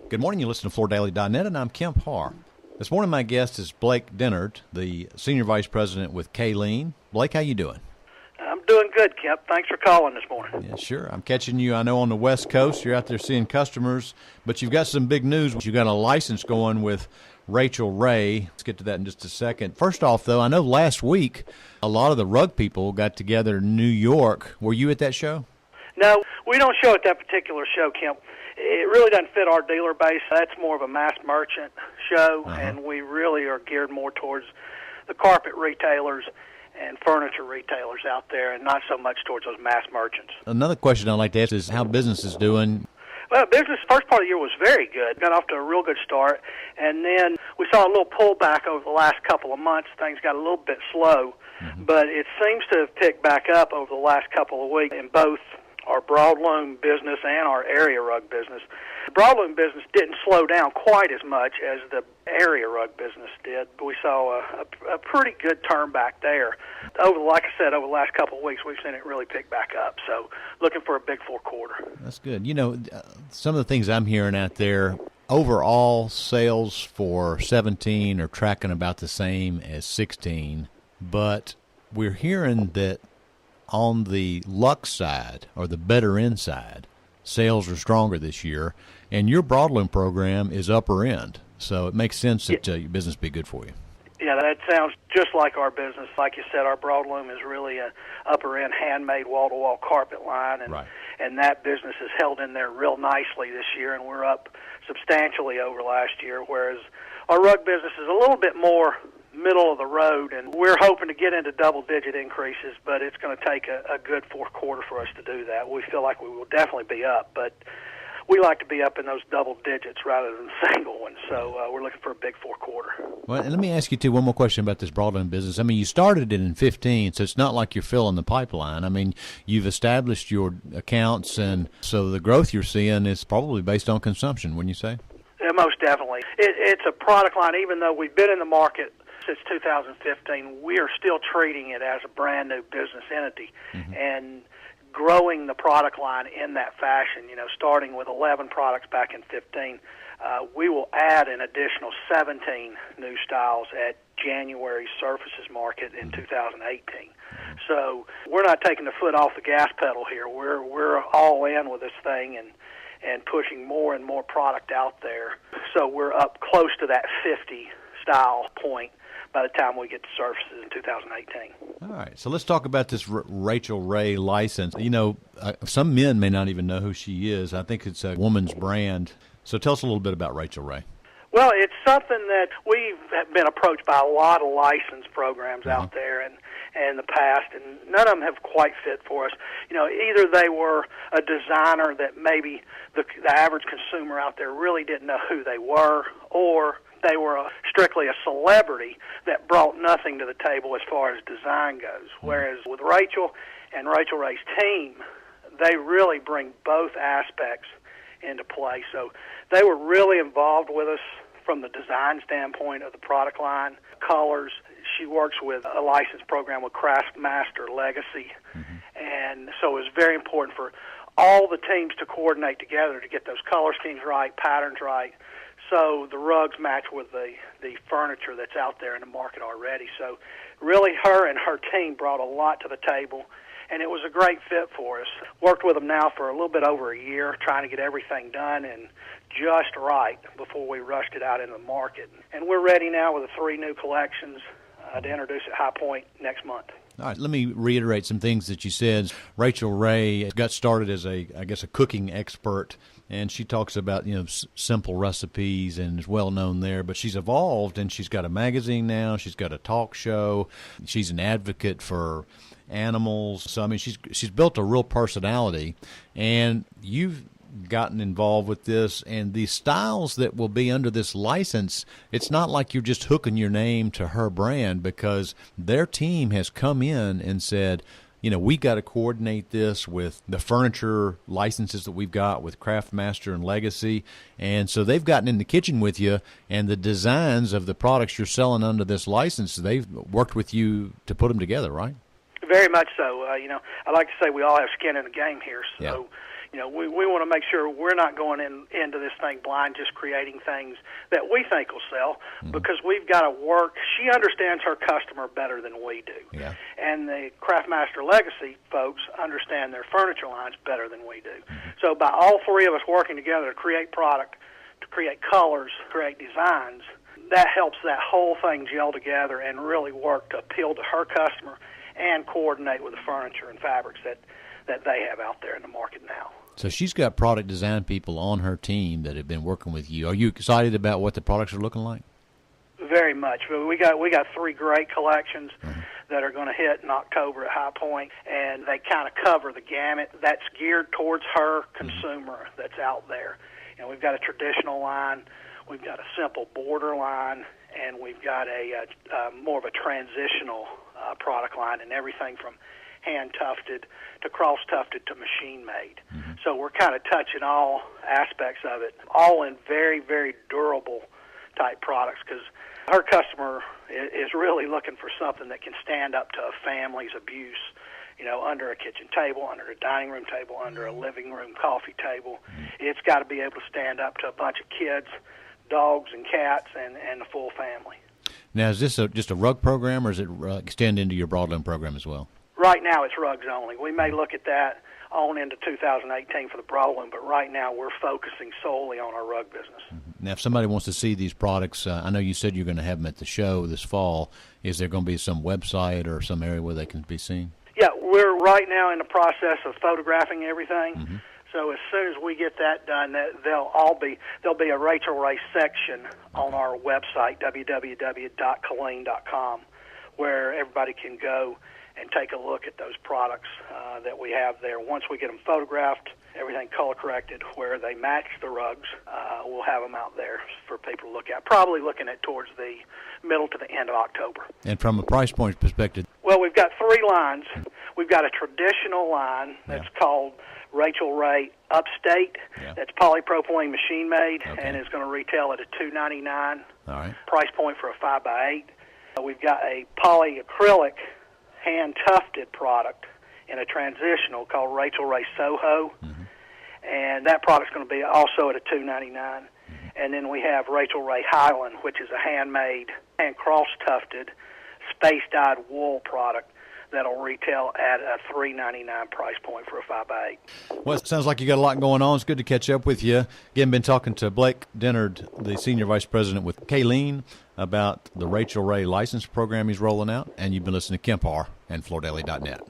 Good morning. You listen to FloorDaily.net, and I'm Kemp Harr. This morning, my guest is Blake Dennard, the Senior Vice President with Kaleen. Blake, how you doing? I'm doing good, Kemp. Thanks for calling this morning. Yeah, sure. I'm catching you, I know, on the West Coast. You're out there seeing customers, but you've got some big news. You've got a license going with Rachael Ray. Let's get to that in just a second. First off, though, I know last week a lot of the rug people got together in New York. Were you at that show? No, we don't show at that particular show, Kemp. It really doesn't fit our dealer base. That's more of a mass merchant show, and we really are geared more towards the carpet retailers and furniture retailers out there, and not so much towards those mass merchants. Another question I'd like to ask is how business is doing. Well, business first part of the year was very good. Got off to a real good start, and then we saw a little pullback over the last couple of months. Things got a little bit slow, but it seems to have picked back up over the last couple of weeks in both our broadloom business and our area rug business. The broadloom business didn't slow down quite as much as the area rug business did. We saw a pretty good turn back there. Like I said, over the last couple of weeks, we've seen it really pick back up. So looking for a big fourth quarter. That's good. You know, some of the things I'm hearing out there, overall sales for 17 are tracking about the same as 16, but we're hearing that on the Lux side, or the better end side, sales are stronger this year, and your broadloom program is upper end. So it makes sense that your business be good for you. Yeah, that sounds just like our business. Like you said, our broadloom is really a upper end handmade wall-to-wall carpet line, and that business is held in there real nicely this year, and we're up substantially over last year, whereas our rug business is a little bit more middle of the road, and we're hoping to get into double-digit increases, but it's going to take a good fourth quarter for us to do that. We feel like we will definitely be up, but we like to be up in those double digits rather than single ones, so we're looking for a big fourth quarter. Well, and let me ask you, too, one more question about this broadloom business. I mean, you started it in 15, so it's not like you're filling the pipeline. I mean, you've established your accounts, and so the growth you're seeing is probably based on consumption, wouldn't you say? Yeah, most definitely. It's a product line, even though we've been in the market since 2015, we are still treating it as a brand new business entity and growing the product line in that fashion. You know, starting with 11 products back in 15, we will add an additional 17 new styles at January's Surfaces Market in 2018. So we're not taking the foot off the gas pedal here. We're all in with this thing and pushing more and more product out there. So we're up close to that 50 style point by the time we get to Surfaces in 2018. All right, so let's talk about this Rachael Ray license. You know, some men may not even know who she is. I think it's a woman's brand. So tell us a little bit about Rachael Ray. Well, it's something that we've been approached by a lot of license programs out there and in the past, and none of them have quite fit for us. You know, either they were a designer that maybe the average consumer out there really didn't know who they were, or they were strictly a celebrity that brought nothing to the table as far as design goes. Whereas with Rachael and Rachael Ray's team, they really bring both aspects into play. So they were really involved with us from the design standpoint of the product line, colors. She works with a license program with Craftsmaster Legacy, and so it was very important for all the teams to coordinate together to get those color schemes right, patterns right, so the rugs match with the furniture that's out there in the market already. So really her and her team brought a lot to the table, and it was a great fit for us. Worked with them now for a little bit over a year, trying to get everything done and just right before we rushed it out into the market. And we're ready now with the 3 new collections to introduce at High Point next month. All right, let me reiterate some things that you said. Rachael Ray got started as a cooking expert, and she talks about, simple recipes and is well known there, but she's evolved, and she's got a magazine now, she's got a talk show, she's an advocate for animals. So I mean, she's built a real personality, and you've gotten involved with this, and the styles that will be under this license, it's not like you're just hooking your name to her brand, because their team has come in and said, we got to coordinate this with the furniture licenses that we've got with Craftsmaster and Legacy. And so they've gotten in the kitchen with you, and the designs of the products you're selling under this license, they've worked with you to put them together, right? Very much so. I like to say we all have skin in the game here. So, We want to make sure we're not going into this thing blind, just creating things that we think will sell, because we've got to work. She understands her customer better than we do. Yeah. And the Craftmaster Legacy folks understand their furniture lines better than we do. So by all three of us working together to create product, to create colors, create designs, that helps that whole thing gel together and really work to appeal to her customer and coordinate with the furniture and fabrics that they have out there in the market now. So she's got product design people on her team that have been working with you. Are you excited about what the products are looking like? Very much. We got three great collections that are going to hit in October at High Point, and they kind of cover the gamut. That's geared towards her consumer that's out there. We've got a traditional line, we've got a simple border line, and we've got a more of a transitional product line, and everything from hand-tufted to cross-tufted to machine-made. So we're kind of touching all aspects of it, all in very, very durable type products, because her customer is really looking for something that can stand up to a family's abuse, under a kitchen table, under a dining room table, under a living room coffee table. It's got to be able to stand up to a bunch of kids, dogs and cats, and the full family. Now, is this just a rug program, or does it extend into your broadloom program as well? Right now, it's rugs only. We may look at that on into 2018 for the broadloom, but right now we're focusing solely on our rug business. Now, if somebody wants to see these products, I know you said you're going to have them at the show this fall. Is there going to be some website or some area where they can be seen? Yeah, we're right now in the process of photographing everything. So as soon as we get that done, there'll be a Rachael Ray section on our website, www.kaleen.com, where everybody can go and take a look at those products that we have there. Once we get them photographed, everything color-corrected, where they match the rugs, we'll have them out there for people to look at, probably looking at towards the middle to the end of October. And from a price point perspective? Well, we've got three lines. We've got a traditional line that's called Rachael Ray Upstate. That's polypropylene machine-made, and it's going to retail at a $299 price point for a 5x8. We've got a polyacrylic hand-tufted product in a transitional called Rachael Ray Soho, and that product's going to be also at a $299. And then we have Rachael Ray Highland, which is a handmade and cross-tufted space-dyed wool product that'll retail at a $399 price point for a 5x8. Well, it sounds like you got a lot going on. It's good to catch up with you. Again, been talking to Blake Dennard, the Senior Vice President with Kaleen, about the Rachael Ray license program he's rolling out, and you've been listening to Kempar and FloorDaily.net.